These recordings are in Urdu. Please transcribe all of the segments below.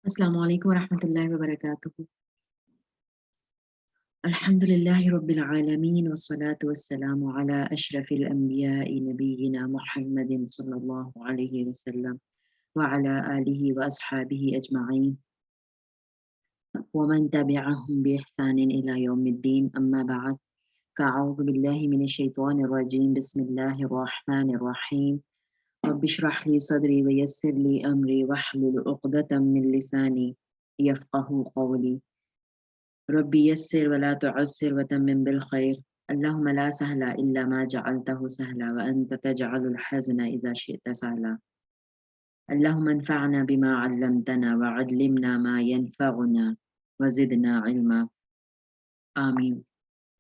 السلام عليكم ورحمة الله وبركاته. الحمد لله رب العالمين والصلاة والسلام على أشرف الأنبياء نبينا محمد صلى الله عليه وسلم وعلى آله وأصحابه أجمعين ومن تبعهم بإحسان إلى يوم الدين. أما بعد، فأعوذ بالله من الشيطان الرجيم. بسم الله الرحمن الرحيم. رب اشرح لي صدري ويسر لي أمري واحلل عقدة من لساني يفقه قولي. ربي يسر ولا تعسر وتمم بالخير. اللهم لا سهل إلا ما جعلته سهلا وأنت تجعل الحزن إذا شئت سهلا. اللهم انفعنا بما علمتنا وعلمنا ما ينفعنا وزدنا علما. آمين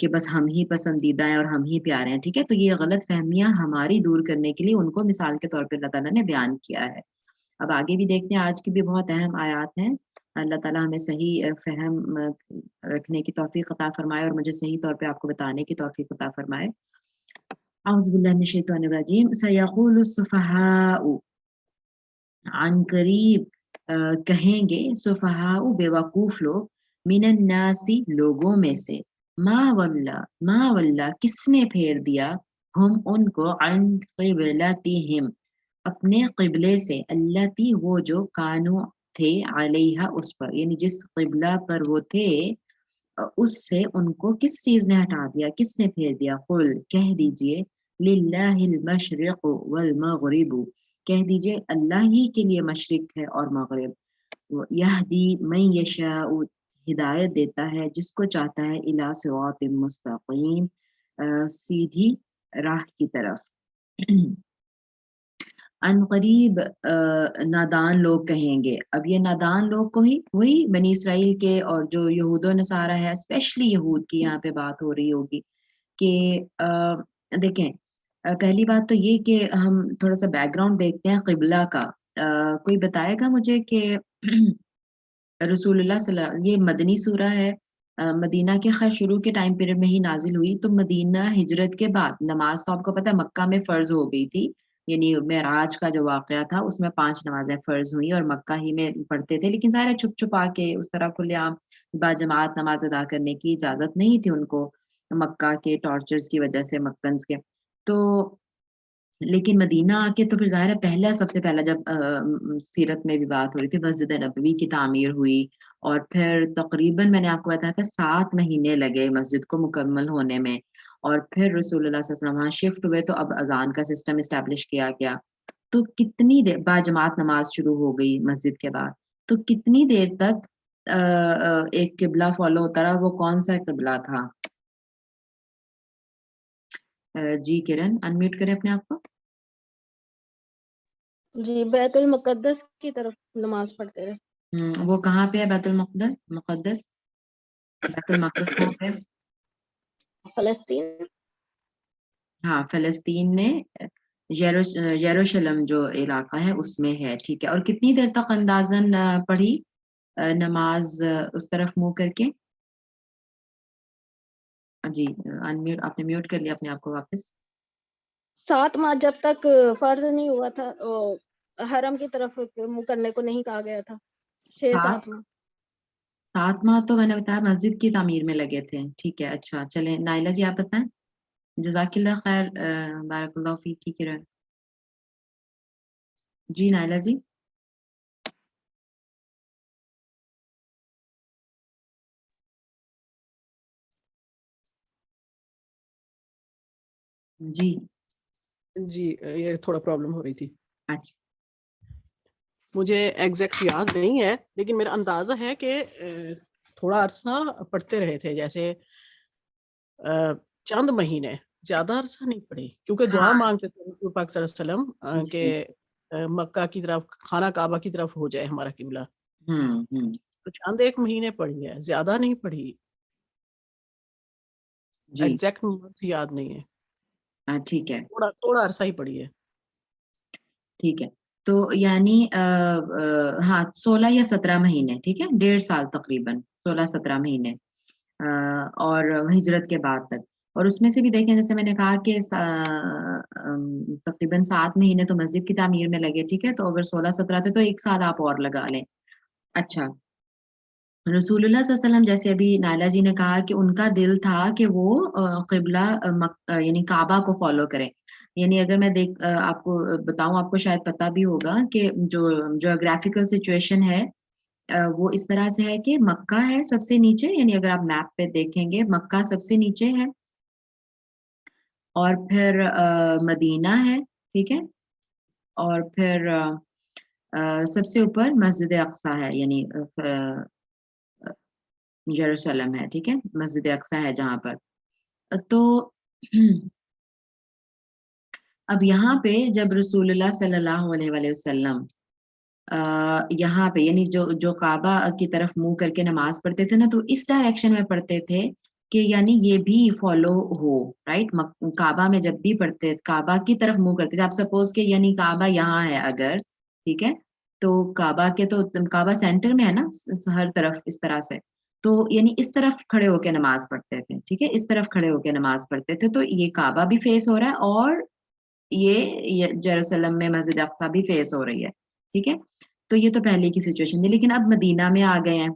کہ بس ہم ہی پسندیدہ ہیں اور ہم ہی پیارے ہیں، ٹھیک ہے؟ تو یہ غلط فہمیاں ہماری دور کرنے کے لیے ان کو مثال کے طور پہ اللہ تعالیٰ نے بیان کیا ہے۔ اب آگے بھی دیکھتے ہیں، آج کی بھی بہت اہم آیات ہیں۔ اللہ تعالیٰ ہمیں صحیح فہم رکھنے کی توفیق عطا فرمائے اور مجھے صحیح طور پہ آپ کو بتانے کی توفیق عطا فرمائے۔ اعوذ باللہ من الشیطان الرجیم۔ سیقول السفہاء، عن قریب کہیں گے، سفہاء بے وقوف لوگ، من الناس لوگوں میں سے، ما ولا کس نے پھیر دیا، ہم ان کو، عن قبلتہم اپنے قبلے سے، التی وہ جو، کانو تھے، علیہا اس پر، یعنی جس قبلہ پر وہ تھے اس سے ان کو کس چیز نے ہٹا دیا، کس نے پھیر دیا؟ قل کہہ دیجئے، للہ المشرق والمغرب، کہہ دیجئے اللہ ہی کے لیے مشرق ہے اور مغرب، یہدی من یشاء ہدایت دیتا ہے جس کو چاہتا ہے، الی صراط مستقیم سیدھی راہ کی طرف۔ ان قریب نادان لوگ کہیں گے، اب یہ نادان لوگ کو ہی وہی بنی اسرائیل کے اور جو یہود و نصارہ ہے، اسپیشلی یہود کی یہاں پہ بات ہو رہی ہوگی کہ دیکھیں، پہلی بات تو یہ کہ ہم تھوڑا سا بیک گراؤنڈ دیکھتے ہیں قبلہ کا۔ کوئی بتائے گا مجھے کہ رسول اللہ صلی اللہ، یہ مدنی سورہ ہے، مدینہ کے خیر شروع کے ٹائم پیریڈ میں ہی نازل ہوئی، تو مدینہ ہجرت کے بعد نماز تو آپ کو پتہ ہے مکہ میں فرض ہو گئی تھی، یعنی معراج کا جو واقعہ تھا اس میں 5 نمازیں فرض ہوئی اور مکہ ہی میں پڑھتے تھے، لیکن ظاہر ہے چھپ چھپا کے اس طرح کھلے عام باجماعت نماز ادا کرنے کی اجازت نہیں تھی ان کو، مکہ کے ٹارچرز کی وجہ سے، مکنز کے۔ تو لیکن مدینہ آ کے تو پھر ظاہر ہے پہلا، سب سے پہلا جب سیرت میں بھی بات ہو رہی تھی، مسجد نبوی کی تعمیر ہوئی، اور پھر تقریباً میں نے آپ کو بتایا تھا 7 مہینے لگے مسجد کو مکمل ہونے میں، اور پھر رسول اللہ صلی اللہ علیہ وسلم وہاں شفٹ ہوئے تو اب اذان کا سسٹم اسٹیبلش کیا گیا۔ تو کتنی دیر باجماعت نماز شروع ہو گئی مسجد کے بعد، تو کتنی دیر تک ایک قبلہ فالو ہوتا رہا، وہ کون سا قبلہ تھا؟ جی کرن انمیوٹ کریں اپنے آپ کو۔ جی بیت المقدس کی طرف نماز پڑھتے رہے۔ وہ کہاں پہ ہے بیت المقدس؟ بیت المقدس کہاں پہ؟ فلسطین۔ ہاں فلسطین میں یروشلم جو علاقہ ہے اس میں ہے، ٹھیک ہے۔ اور کتنی دیر تک اندازاً پڑھی نماز اس طرف منہ کر کے؟ جی انمیوٹ، آپ نے میوٹ کر لیا اپنے آپ کو واپس۔ 7 ماہ جب تک فرض نہیں ہوا تھا، حرم کی طرف منہ کرنے کو نہیں کہا گیا تھا، 6-7 ماہ۔ 7 ماہ تو میں نے بتایا مسجد کی تعمیر میں لگے تھے، ٹھیک ہے۔ اچھا چلیں نائلہ جی آپ بتائیں۔ جزاک اللہ خیر، بارک اللہ فیک کی کرن۔ جی نائلہ جی۔ جی جی یہ تھوڑا پرابلم ہو رہی تھی، اچھا مجھے ایگزیکٹ یاد نہیں ہے، لیکن میرا اندازہ ہے کہ تھوڑا عرصہ پڑھتے رہے تھے، جیسے چند مہینے، زیادہ عرصہ نہیں پڑھی، کیونکہ دعا مانگتے تھے رسول پاک صلی اللہ علیہ وسلم کہ مکہ کی طرف، خانہ کعبہ کی طرف ہو جائے ہمارا قبلہ، تو چند ایک مہینے پڑھی ہے، زیادہ نہیں پڑھی، ایگزیکٹ یاد نہیں ہے، ٹھیک ہے تھوڑا عرصہ ہی پڑھی ہے۔ ٹھیک ہے، تو یعنی ہاں 16 یا 17 مہینے، ٹھیک ہے، 1.5 سال تقریباً، 16-17 مہینے اور ہجرت کے بعد تک۔ اور اس میں سے بھی دیکھیں جیسے میں نے کہا کہ تقریباً 7 مہینے تو مسجد کی تعمیر میں لگے، ٹھیک ہے، تو اگر 16-17 تھے تو 1 سال آپ اور لگا لیں۔ اچھا رسول اللہ صلی اللہ علیہ وسلم، جیسے ابھی نائلہ جی نے کہا کہ ان کا دل تھا کہ وہ قبلہ یعنی کعبہ کو فالو کریں، یعنی اگر میں آپ کو بتاؤں، آپ کو شاید پتہ بھی ہوگا کہ جو جیوگرافیکل سچویشن ہے وہ اس طرح سے ہے کہ مکہ ہے سب سے نیچے، یعنی اگر آپ میپ پہ دیکھیں گے مکہ سب سے نیچے ہے، اور پھر مدینہ ہے، ٹھیک ہے، اور پھر سب سے اوپر مسجد اقصی ہے، یعنی یروشلم ہے، ٹھیک ہے، مسجد اقصی ہے جہاں پر۔ تو اب یہاں پہ جب رسول اللہ صلی اللہ علیہ وآلہ وسلم یہاں پہ یعنی جو کعبہ کی طرف منہ کر کے نماز پڑھتے تھے نا، تو اس ڈائریکشن میں پڑھتے تھے کہ یعنی یہ بھی فالو ہو، رائٹ. کعبہ میں جب بھی پڑھتے کعبہ کی طرف منہ کرتے تھے. آپ سپوز کہ یعنی کعبہ یہاں ہے اگر، ٹھیک ہے، تو کعبہ کے تو کعبہ سینٹر میں ہے نا ہر طرف اس طرح سے، تو یعنی اس طرف کھڑے ہو کے نماز پڑھتے تھے، ٹھیک ہے، اس طرف کھڑے ہو کے نماز پڑھتے تھے. تو یہ کعبہ بھی فیس ہو رہا ہے اور یہ جیروسلم میں مسجد اقصی بھی فیس ہو رہی ہے، ٹھیک ہے. تو یہ تو پہلے کی سچویشن تھی. لیکن اب مدینہ میں آ گئے ہیں،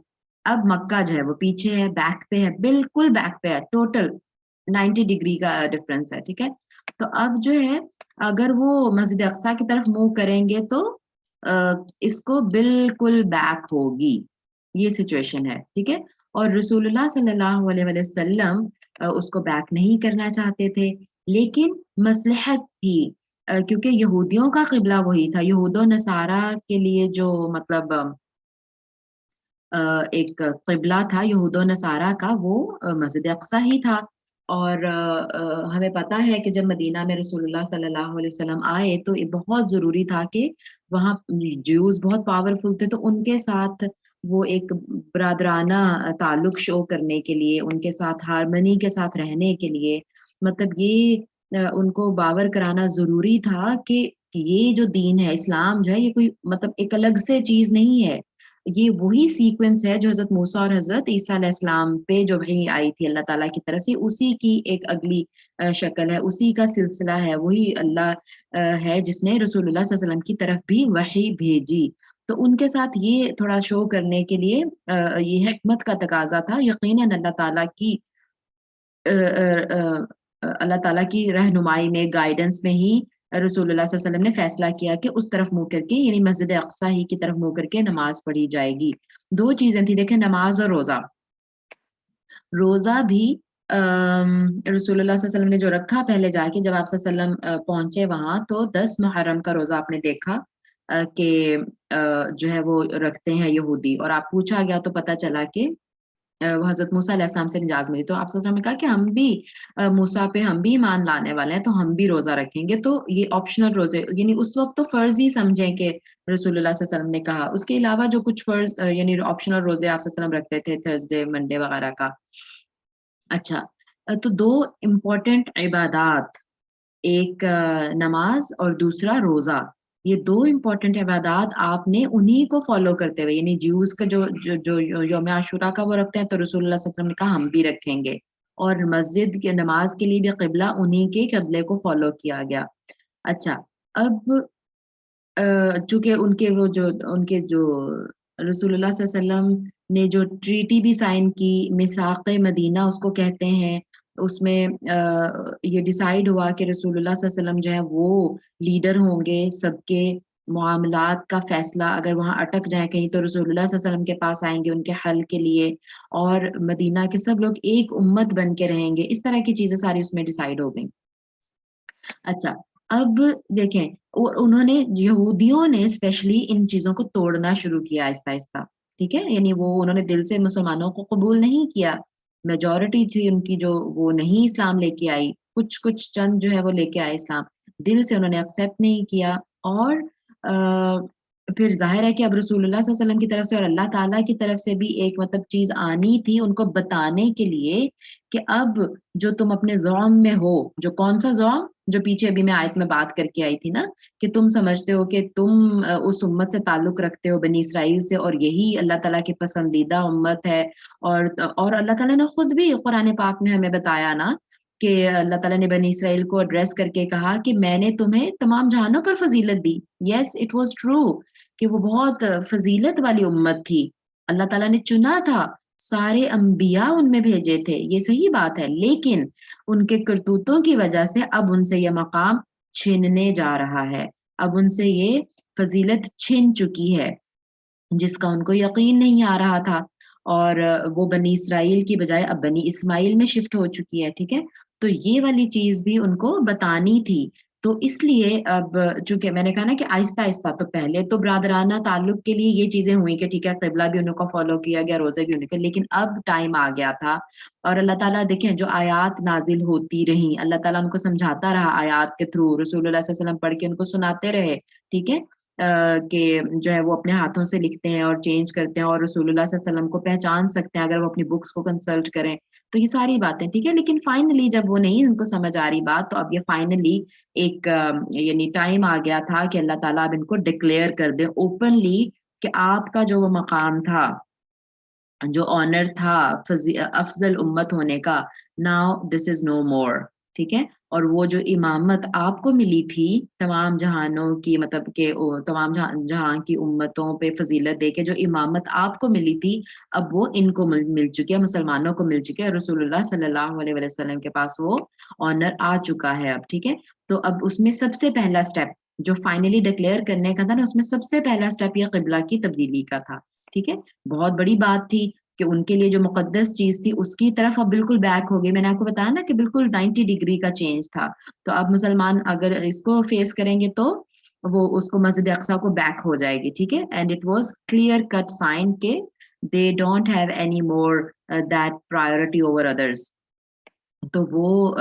اب مکہ جو ہے وہ پیچھے ہے، بیک پہ ہے، بالکل بیک پہ ہے، ٹوٹل 90 ڈگری کا ڈفرنس ہے، ٹھیک ہے. تو اب جو ہے اگر وہ مسجد اقصی کی طرف منہ کریں گے تو اس کو بالکل بیک ہوگی، یہ سچویشن ہے، ٹھیک ہے. اور رسول اللہ صلی اللہ علیہ وسلم اس کو بیک نہیں کرنا چاہتے تھے، لیکن مصلحت تھی، کیونکہ یہودیوں کا قبلہ وہی تھا. یہود و نصارہ کے لیے جو مطلب ایک قبلہ تھا یہود و نصارہ کا، وہ مسجد اقصی ہی تھا. اور ہمیں پتہ ہے کہ جب مدینہ میں رسول اللہ صلی اللہ علیہ وسلم آئے تو یہ بہت ضروری تھا کہ وہاں جیوز بہت پاورفل تھے، تو ان کے ساتھ وہ ایک برادرانہ تعلق شو کرنے کے لیے، ان کے ساتھ ہارمنی کے ساتھ رہنے کے لیے، مطلب یہ ان کو باور کرانا ضروری تھا کہ یہ جو دین ہے اسلام جو ہے یہ کوئی مطلب ایک الگ سے چیز نہیں ہے، یہ وہی سیکوینس ہے جو حضرت موسیٰ اور حضرت عیسیٰ علیہ السلام پہ جو وحی آئی تھی اللہ تعالیٰ کی طرف سے، اسی کی ایک اگلی شکل ہے، اسی کا سلسلہ ہے. وہی اللہ ہے جس نے رسول اللہ صلی اللہ علیہ وسلم کی طرف بھی وحی بھیجی. تو ان کے ساتھ یہ تھوڑا شو کرنے کے لیے یہ حکمت کا تقاضا تھا. یقیناً اللہ تعالیٰ کی رہنمائی میں، گائیڈنس میں ہی رسول اللہ صلی اللہ علیہ وسلم نے فیصلہ کیا کہ اس طرف منہ کر کے یعنی مسجد اقصی ہی کی طرف منہ کر کے نماز پڑھی جائے گی. دو چیزیں تھیں، دیکھیں، نماز اور روزہ. روزہ بھی رسول اللہ صلی اللہ علیہ وسلم نے جو رکھا پہلے جا کے، جب آپ صلی اللہ علیہ وسلم پہنچے وہاں تو 10 محرم کا روزہ آپ نے دیکھا کہ جو ہے وہ رکھتے ہیں یہودی، اور آپ پوچھا گیا تو پتہ چلا کہ وہ حضرت موسیٰ علیہ السلام سے نجات ملی. تو آپ صلی اللہ علیہ وسلم نے کہا کہ ہم بھی موسیٰ پہ ہم بھی ایمان لانے والے ہیں تو ہم بھی روزہ رکھیں گے. تو یہ آپشنل روزے یعنی اس وقت تو فرض ہی سمجھیں کہ رسول اللہ صلی اللہ علیہ وسلم نے کہا. اس کے علاوہ جو کچھ فرض یعنی آپشنل روزے آپ صلی اللہ علیہ وسلم رکھتے تھے، تھرسڈے منڈے وغیرہ کا. اچھا، تو دو امپورٹنٹ عبادات، ایک نماز اور دوسرا روزہ، یہ دو امپورٹنٹ عبادات آپ نے انہی کو فالو کرتے ہوئے، یعنی جیوز کا جو یوم عاشورہ کا وہ رکھتے ہیں تو رسول اللہ صلی اللہ علیہ وسلم نے کہا ہم بھی رکھیں گے، اور مسجد کے نماز کے لیے بھی قبلہ انہی کے قبلے کو فالو کیا گیا. اچھا، اب چونکہ ان کے جو رسول اللہ صلی اللہ علیہ وسلم نے جو ٹریٹی بھی سائن کی، میثاق مدینہ اس کو کہتے ہیں، اس میں یہ ڈیسائیڈ ہوا کہ رسول اللہ صلی اللہ علیہ وسلم جو ہے وہ لیڈر ہوں گے، سب کے معاملات کا فیصلہ اگر وہاں اٹک جائے کہیں تو رسول اللہ صلی اللہ علیہ وسلم کے پاس آئیں گے ان کے حل کے لیے، اور مدینہ کے سب لوگ ایک امت بن کے رہیں گے. اس طرح کی چیزیں ساری اس میں ڈیسائیڈ ہو گئیں. اچھا، اب دیکھیں انہوں نے یہودیوں نے اسپیشلی ان چیزوں کو توڑنا شروع کیا آہستہ آہستہ، ٹھیک ہے، یعنی وہ انہوں نے دل سے مسلمانوں کو قبول نہیں کیا. میجورٹی تھی ان کی جو وہ نہیں اسلام لے کے آئی، کچھ چند جو ہے وہ لے کے آئے اسلام، دل سے انہوں نے ایکسیپٹ نہیں کیا. اور پھر ظاہر ہے کہ اب رسول اللہ صلی اللہ علیہ وسلم کی طرف سے اور اللہ تعالیٰ کی طرف سے بھی ایک مطلب چیز آنی تھی ان کو بتانے کے لیے کہ اب جو تم اپنے زوم میں ہو، جو کون سا زوم جو پیچھے ابھی میں آیت میں بات کر کے آئی تھی نا، کہ تم سمجھتے ہو کہ تم اس امت سے تعلق رکھتے ہو بنی اسرائیل سے، اور یہی اللہ تعالیٰ کی پسندیدہ امت ہے. اور اللہ تعالیٰ نے خود بھی قرآن پاک میں ہمیں بتایا نا کہ اللہ تعالیٰ نے بنی اسرائیل کو ایڈریس کر کے کہا کہ میں نے تمہیں تمام جہانوں پر فضیلت دی. یس اٹ واز ٹرو کہ وہ بہت فضیلت والی امت تھی، اللہ تعالیٰ نے چنا تھا، سارے انبیاء ان میں بھیجے تھے، یہ صحیح بات ہے، لیکن ان کے کرتوتوں کی وجہ سے اب ان سے یہ مقام چھیننے جا رہا ہے، اب ان سے یہ فضیلت چھن چکی ہے جس کا ان کو یقین نہیں آ رہا تھا، اور وہ بنی اسرائیل کی بجائے اب بنی اسماعیل میں شفٹ ہو چکی ہے. ٹھیک ہے، تو یہ والی چیز بھی ان کو بتانی تھی. تو اس لیے اب چونکہ میں نے کہا نا کہ آہستہ آہستہ، تو پہلے تو برادرانہ تعلق کے لیے یہ چیزیں ہوئیں کہ ٹھیک ہے قبلہ بھی انہوں کو فالو کیا گیا، روزے بھی انہوں کے، لیکن اب ٹائم آ گیا تھا، اور اللہ تعالیٰ دیکھیں جو آیات نازل ہوتی رہیں، اللہ تعالیٰ ان کو سمجھاتا رہا آیات کے تھرو، رسول اللہ صلی اللہ علیہ وسلم پڑھ کے ان کو سناتے رہے. ٹھیک ہے، کہ جو ہے وہ اپنے ہاتھوں سے لکھتے ہیں اور چینج کرتے ہیں اور رسول اللہ صلی اللہ علیہ وسلم کو پہچان سکتے ہیں اگر وہ اپنی بکس کو کنسلٹ کریں. تو یہ ساری باتیں ٹھیک ہے, لیکن فائنلی جب وہ نہیں ان کو سمجھ آ رہی بات, تو اب یہ فائنلی ایک یعنی ٹائم آ گیا تھا کہ اللہ تعالیٰ اب ان کو ڈکلیئر کر دے اوپنلی کہ آپ کا جو وہ مقام تھا, جو آنر تھا افضل امت ہونے کا, ناؤ دس از نو مور. ٹھیک ہے, اور وہ جو امامت آپ کو ملی تھی تمام جہانوں کی, مطلب کہ تمام جہاں کی امتوں پہ فضیلت دے کے جو امامت آپ کو ملی تھی, اب وہ ان کو مل چکی ہے, مسلمانوں کو مل چکی ہے. رسول اللہ صلی اللہ علیہ وسلم کے پاس وہ آنر آ چکا ہے اب. ٹھیک ہے, تو اب اس میں سب سے پہلا سٹیپ جو فائنلی ڈکلیئر کرنے کا تھا نا, اس میں سب سے پہلا سٹیپ یہ قبلہ کی تبدیلی کا تھا. ٹھیک ہے, بہت بڑی بات تھی کہ ان کے لیے جو مقدس چیز تھی اس کی طرف اب بالکل بیک ہو گئی. میں نے آپ کو بتایا نا کہ بالکل 90 ڈگری کا چینج تھا. تو اب مسلمان اگر اس کو فیس کریں گے تو وہ اس کو مسجد اقصیٰ کو بیک ہو جائے گی. ٹھیک ہے, and it was clear cut sign کہ they don't have any more that priority over others. تو وہ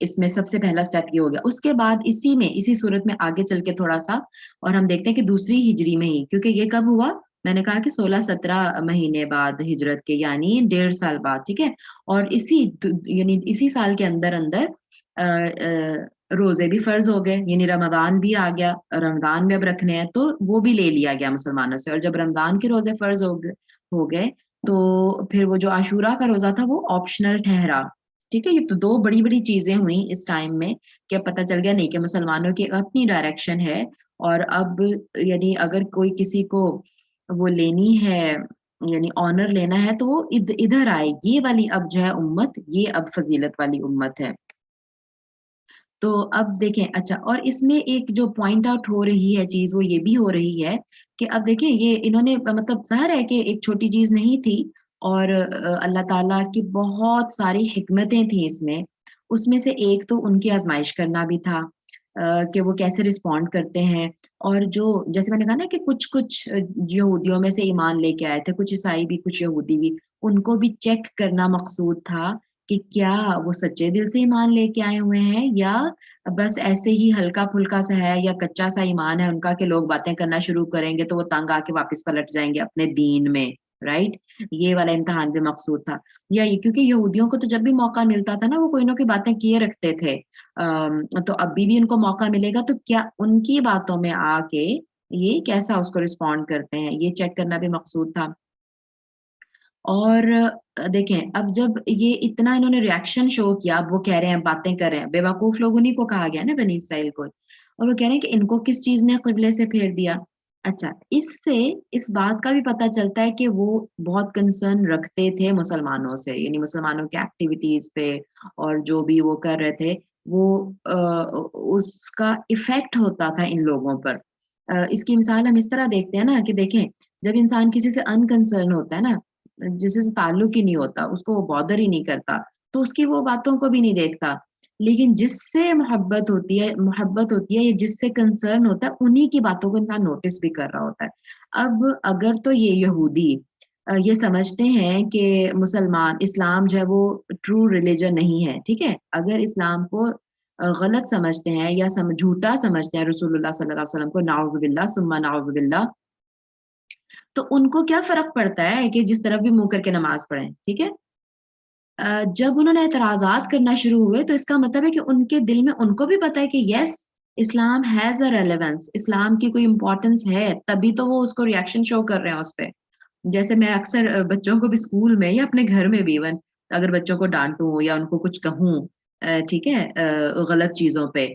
اس میں سب سے پہلا سٹیپ یہ ہو گیا. اس کے بعد اسی صورت میں آگے چل کے تھوڑا سا اور ہم دیکھتے ہیں کہ دوسری ہجری میں ہی, کیونکہ یہ کب ہوا, میں نے کہا کہ 16-17 مہینے بعد ہجرت کے, یعنی 1.5 سال بعد. ٹھیک ہے, اور اسی سال کے اندر روزے بھی فرض ہو گئے, یعنی رمضان بھی آ گیا. رمضان میں اب رکھنے ہیں تو وہ بھی لے لیا گیا مسلمانوں سے, اور جب رمضان کے روزے فرض ہو گئے تو پھر وہ جو عاشورہ کا روزہ تھا وہ آپشنل ٹھہرا. ٹھیک ہے, یہ تو دو بڑی بڑی چیزیں ہوئیں اس ٹائم میں کہ پتہ چل گیا نہیں کہ مسلمانوں کی اپنی ڈائریکشن ہے, اور اب یعنی اگر کوئی کسی کو وہ لینی ہے, یعنی آنر لینا ہے, تو وہ ادھر آئے, یہ والی اب جو ہے امت, یہ اب فضیلت والی امت ہے. تو اب دیکھیں, اچھا, اور اس میں ایک جو پوائنٹ آؤٹ ہو رہی ہے چیز, وہ یہ بھی ہو رہی ہے کہ اب دیکھیں یہ انہوں نے, مطلب ظاہر ہے کہ ایک چھوٹی چیز نہیں تھی, اور اللہ تعالیٰ کی بہت ساری حکمتیں تھیں اس میں سے ایک تو ان کی آزمائش کرنا بھی تھا کہ وہ کیسے رسپونڈ کرتے ہیں. اور جو جیسے میں نے کہا نا کہ کچھ یہودیوں میں سے ایمان لے کے آئے تھے, کچھ عیسائی بھی کچھ یہودی بھی, ان کو بھی چیک کرنا مقصود تھا کہ کیا وہ سچے دل سے ایمان لے کے آئے ہوئے ہیں یا بس ایسے ہی ہلکا پھلکا سا ہے یا کچا سا ایمان ہے ان کا کہ لوگ باتیں کرنا شروع کریں گے تو وہ تنگ آ کے واپس پلٹ جائیں گے اپنے دین میں. رائٹ, یہ والا امتحان بھی مقصود تھا. یا یہ کیونکہ یہودیوں کو تو جب بھی موقع ملتا تھا نا وہ کوئی نہ کوئی باتیں کیے رکھتے تھے, تو ابھی بھی ان کو موقع ملے گا تو کیا ان کی باتوں میں آ کے یہ کیسا اس کو رسپونڈ کرتے ہیں, یہ چیک کرنا بھی مقصود تھا. اور دیکھیں اب جب یہ اتنا انہوں نے ریاکشن شو کیا, اب وہ کہہ رہے ہیں, باتیں کر رہے ہیں, بے وقوف لوگ انہیں کو کہا گیا نا بنی اسرائیل کو, اور وہ کہہ رہے ہیں کہ ان کو کس چیز نے قبلے سے پھیر دیا. اچھا, اس سے اس بات کا بھی پتہ چلتا ہے کہ وہ بہت کنسرن رکھتے تھے مسلمانوں سے, یعنی مسلمانوں کی ایکٹیویٹیز پہ, اور جو بھی وہ کر رہے تھے وہ اس کا ایفیکٹ ہوتا تھا ان لوگوں پر. اس کی مثال ہم اس طرح دیکھتے ہیں نا کہ دیکھیں جب انسان کسی سے انکنسرن ہوتا ہے نا, جس سے تعلق ہی نہیں ہوتا, اس کو وہ بادر ہی نہیں کرتا, تو اس کی وہ باتوں کو بھی نہیں دیکھتا. لیکن جس سے محبت ہوتی ہے یا جس سے کنسرن ہوتا ہے, انہی کی باتوں کو انسان نوٹس بھی کر رہا ہوتا ہے. اب اگر تو یہ یہودی یہ سمجھتے ہیں کہ اسلام جو ہے وہ ٹرو ریلیجن نہیں ہے, ٹھیک ہے, اگر اسلام کو غلط سمجھتے ہیں یا جھوٹا سمجھتے ہیں رسول اللہ صلی اللہ علیہ وسلم کو, نعوذ باللہ ثم نعوذ باللہ, تو ان کو کیا فرق پڑتا ہے کہ جس طرف بھی منہ کر کے نماز پڑھیں. ٹھیک ہے, جب انہوں نے اعتراضات کرنا شروع ہوئے تو اس کا مطلب ہے کہ ان کے دل میں ان کو بھی پتا ہے کہ یس اسلام ہیز اے ریلیونس, اسلام کی کوئی امپورٹنس ہے, تبھی تو وہ اس کو ریاکشن شو کر رہے ہیں اس پہ. جیسے میں اکثر بچوں کو بھی اسکول میں یا اپنے گھر میں بھی ایون اگر بچوں کو ڈانٹوں یا ان کو کچھ کہوں, ٹھیک ہے, غلط چیزوں پہ,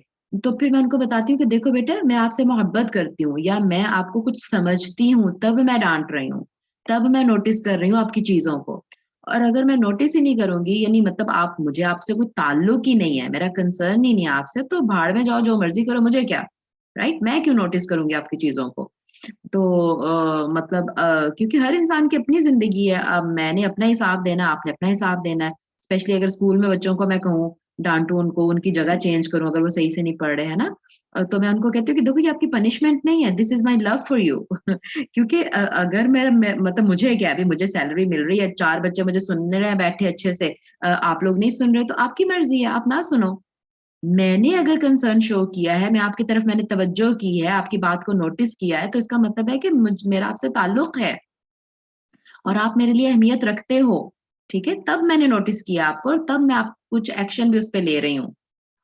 تو پھر میں ان کو بتاتی ہوں کہ دیکھو بیٹا میں آپ سے محبت کرتی ہوں یا میں آپ کو کچھ سمجھتی ہوں تب میں ڈانٹ رہی ہوں, تب میں نوٹس کر رہی ہوں آپ کی چیزوں کو. اور اگر میں نوٹس ہی نہیں کروں گی, یعنی مطلب آپ سے کوئی تعلق ہی نہیں ہے, میرا کنسرن ہی نہیں ہے آپ سے, تو بھاڑ میں جاؤ, جو مرضی کرو, مجھے کیا, رائٹ, میں کیوں نوٹس کروں گی آپ کی چیزوں کو. تو مطلب کیونکہ ہر انسان کی اپنی زندگی ہے, اب میں نے اپنا حساب دینا, آپ نے اپنا حساب دینا ہے. اسپیشلی اگر اسکول میں بچوں کو میں کہوں, ڈانٹوں ان کو, ان کی جگہ چینج کروں اگر وہ صحیح سے نہیں پڑھ رہے ہیں نا, تو میں ان کو کہتی ہوں کہ دیکھو یہ آپ کی پنشمنٹ نہیں ہے, دس از مائی لو فار یو. کیونکہ اگر مطلب مجھے کیا, ابھی مجھے سیلری مل رہی ہے, 4 بچے مجھے سن رہے ہیں بیٹھے اچھے سے, آپ لوگ نہیں سن رہے, تو آپ کی مرضی ہے, آپ نہ سنو. میں نے اگر کنسرن شو کیا ہے, میں آپ کی طرف میں نے توجہ کی ہے, آپ کی بات کو نوٹس کیا ہے, تو اس کا مطلب ہے کہ میرا آپ سے تعلق ہے اور آپ میرے لیے اہمیت رکھتے ہو, ٹھیک ہے, تب میں نے نوٹس کیا آپ کو اور تب میں آپ کچھ ایکشن بھی اس پہ لے رہی ہوں.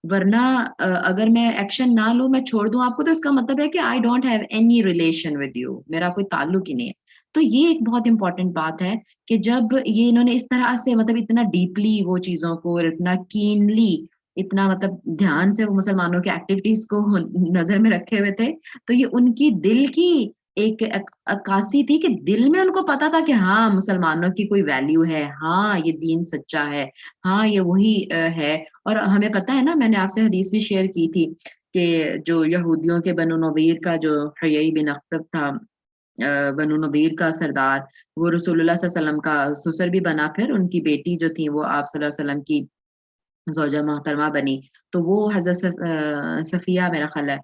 ورنہ اگر میں ایکشن نہ لوں, میں چھوڑ دوں آپ کو, تو اس کا مطلب ہے کہ I don't have any relation with you, میرا کوئی تعلق ہی نہیں ہے. تو یہ ایک بہت امپورٹنٹ بات ہے کہ جب یہ انہوں نے اس طرح سے مطلب اتنا ڈیپلی وہ چیزوں کو اور اتنا کینلی, اتنا مطلب دھیان سے وہ مسلمانوں کی ایکٹیویٹیز کو نظر میں رکھے ہوئے تھے, تو یہ ان کی دل کی ایک عکاسی تھی کہ دل میں ان کو پتا تھا کہ ہاں مسلمانوں کی کوئی ویلیو ہے, ہاں یہ دین سچا ہے, ہاں یہ وہی ہے. اور ہمیں پتا ہے نا, میں نے آپ سے حدیث بھی شیئر کی تھی کہ جو یہودیوں کے بنو نذیر کا جو حیی بن اخطب تھا, بنو نذیر کا سردار, وہ رسول اللہ صلی اللہ علیہ وسلم کا سسر بھی بنا, پھر ان کی بیٹی جو تھی وہ آپ صلی اللہ علیہ وسلم کی زوجہ محترمہ بنی. تو وہ حضرت صفیہ میرا خیال ہے,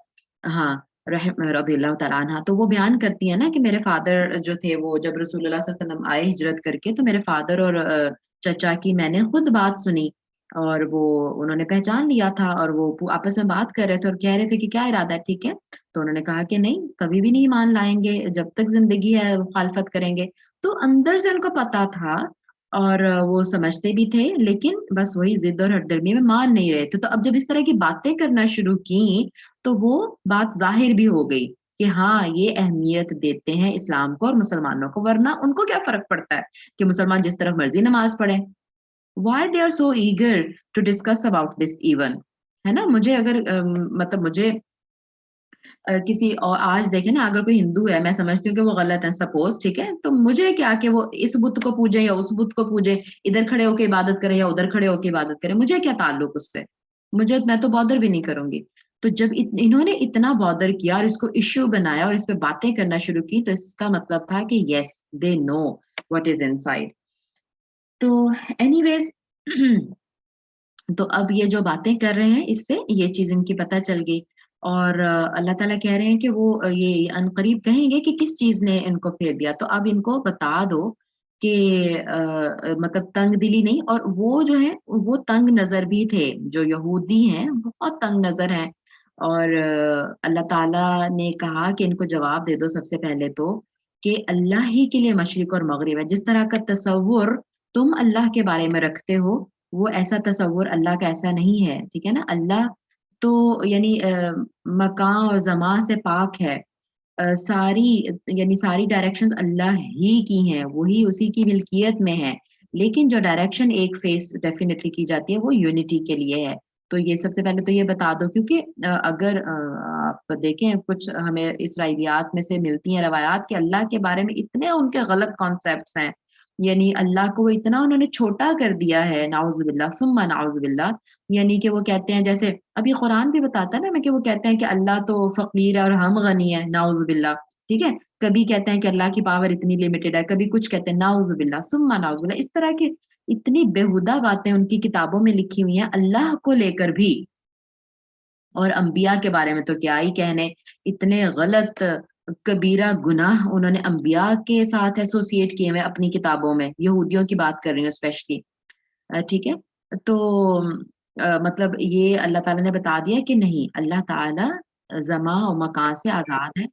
ہاں, رضی اللہ تعالیٰ عنہ, تو وہ بیان کرتی ہے نا کہ میرے فادر جو تھے وہ جب رسول اللہ صلی اللہ علیہ وسلم آئے ہجرت کر کے, تو میرے فادر اور چچا کی میں نے خود بات سنی, اور وہ انہوں نے پہچان لیا تھا, اور وہ آپس میں بات کر رہے تھے اور کہہ رہے تھے کہ کیا ارادہ ہے, ٹھیک ہے. تو انہوں نے کہا کہ نہیں, کبھی بھی نہیں مان لائیں گے, جب تک زندگی ہے مخالفت کریں گے. تو اندر سے ان کو پتا تھا اور وہ سمجھتے بھی تھے, لیکن بس وہی ضد اور ہردرمی میں مان نہیں رہے تھے. تو اب جب اس طرح کی باتیں کرنا شروع کی تو وہ بات ظاہر بھی ہو گئی کہ ہاں یہ اہمیت دیتے ہیں اسلام کو اور مسلمانوں کو, ورنہ ان کو کیا فرق پڑتا ہے کہ مسلمان جس طرح مرضی نماز پڑھیں. why they are so eager to discuss about this even, ہے نا. مجھے اگر مطلب مجھے کسی اور آج دیکھیں نا, اگر کوئی ہندو ہے, میں سمجھتی ہوں کہ وہ غلط ہے سپوز, ٹھیک ہے, تو مجھے کیا کہ وہ اس بت کو پوجے یا اس بت کو پوجے, ادھر کھڑے ہو کے عبادت کرے یا ادھر کھڑے ہو کے عبادت کرے, مجھے کیا تعلق اس سے, میں تو بادر بھی نہیں کروں گی. تو جب انہوں نے اتنا بادر کیا اور اس کو ایشو بنایا اور اس پہ باتیں کرنا شروع کی, تو اس کا مطلب تھا کہ yes they know what is inside. تو اینی ویز تو اب یہ جو باتیں کر رہے ہیں, اس سے یہ چیز ان کی پتہ چل گئی, اور اللہ تعالیٰ کہہ رہے ہیں کہ وہ یہ عنقریب کہیں گے کہ کس چیز نے ان کو پھیر دیا. تو اب ان کو بتا دو کہ مطلب تنگ دلی نہیں, اور وہ جو ہے وہ تنگ نظر بھی تھے, جو یہودی ہیں بہت تنگ نظر ہیں. اور اللہ تعالیٰ نے کہا کہ ان کو جواب دے دو سب سے پہلے تو کہ اللہ ہی کے لیے مشرق اور مغرب ہے. جس طرح کا تصور تم اللہ کے بارے میں رکھتے ہو, وہ ایسا تصور اللہ کا ایسا نہیں ہے, ٹھیک ہے نا. اللہ تو یعنی مکان اور زمان سے پاک ہے, ساری یعنی ساری ڈائریکشنز اللہ ہی کی ہیں, وہی اسی کی ملکیت میں ہے. لیکن جو ڈائریکشن ایک فیس ڈیفینیٹلی کی جاتی ہے وہ یونٹی کے لیے ہے. تو یہ سب سے پہلے تو یہ بتا دو, کیونکہ اگر آپ دیکھیں کچھ ہمیں اسرائیلیات میں سے ملتی ہیں روایات کہ اللہ کے بارے میں اتنے ان کے غلط کانسیپٹس ہیں, یعنی اللہ کو اتنا انہوں نے چھوٹا کر دیا ہے, نعوذ باللہ ثم نعوذ باللہ. یعنی کہ وہ کہتے ہیں, جیسے ابھی قرآن بھی بتاتا ہے نا, کہ وہ کہتے ہیں کہ اللہ تو فقیر ہے اور ہم غنی ہے, نعوذ باللہ, ٹھیک ہے. کبھی کہتے ہیں کہ اللہ کی پاور اتنی لمیٹڈ ہے, کبھی کچھ کہتے ہیں, نعوذ باللہ ثم نعوذ باللہ. اس طرح کی اتنی بےہودہ باتیں ان کی کتابوں میں لکھی ہوئی ہیں اللہ کو لے کر بھی, اور انبیاء کے بارے میں تو کیا ہی کہنے. اتنے غلط کبیرہ گناہ انہوں نے انبیاء کے ساتھ ایسوسیٹ کیے ہوئے اپنی کتابوں میں, یہودیوں کی بات کر رہی ہوں اسپیشلی, ٹھیک ہے. تو مطلب یہ اللہ تعالیٰ نے بتا دیا کہ نہیں, اللہ تعالیٰ زمان و مکان سے آزاد ہے,